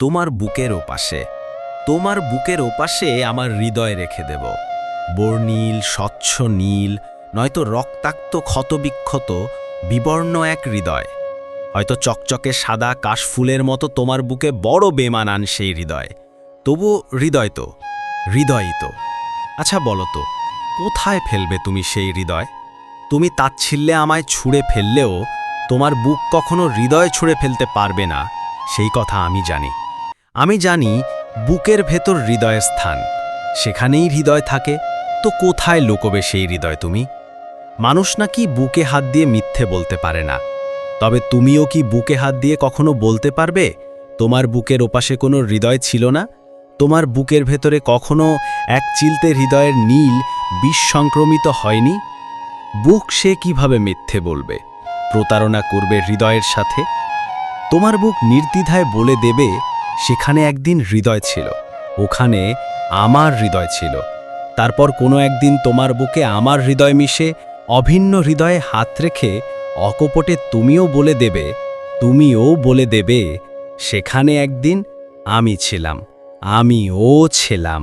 তোমার বুকের ওপাশে। তোমার বুকের ওপাশে আমার হৃদয় রেখে দেব। বর্ণিল, স্বচ্ছ নীল, নয়তো রক্তাক্ত ক্ষতবিক্ষত বিবর্ণ এক হৃদয়। হয়তো চকচকে সাদা কাশফুলের মতো তোমার বুকে বড় বেমানান সেই হৃদয়। তবু হৃদয় তো, হৃদয়ই তো। আচ্ছা বলো তো, কোথায় ফেলবে তুমি সেই হৃদয়? তুমি তাচ্ছিল্যে আমায় ছুঁড়ে ফেললেও তোমার বুক কখনো হৃদয় ছুঁড়ে ফেলতে পারবে না, সেই কথা আমি জানি। আমি জানি বুকের ভেতর হৃদয়ের স্থান, সেখানেই হৃদয় থাকে। তো কোথায় লুকোবে সেই হৃদয় তুমি? মানুষ নাকি বুকে হাত দিয়ে মিথ্যে বলতে পারে না, তবে তুমিও কি বুকে হাত দিয়ে কখনো বলতে পারবে তোমার বুকের ওপাশে কোনো হৃদয় ছিল না? তোমার বুকের ভেতরে কখনো এক চিলতে হৃদয়ের নীল বিষ সংক্রমিত হয়নি? বুক সে কিভাবে মিথ্যে বলবে, প্রতারণা করবে হৃদয়ের সাথে? তোমার বুক নির্দ্বিধায় বলে দেবে, সেখানে একদিন হৃদয় ছিল, ওখানে আমার হৃদয় ছিল। তারপর কোনো একদিন তোমার বুকে আমার হৃদয় মিশে অভিন্ন হৃদয়ে হাত রেখে অকপটে তুমিও বলে দেবে, সেখানে একদিন আমি ছিলাম, আমিও ছিলাম।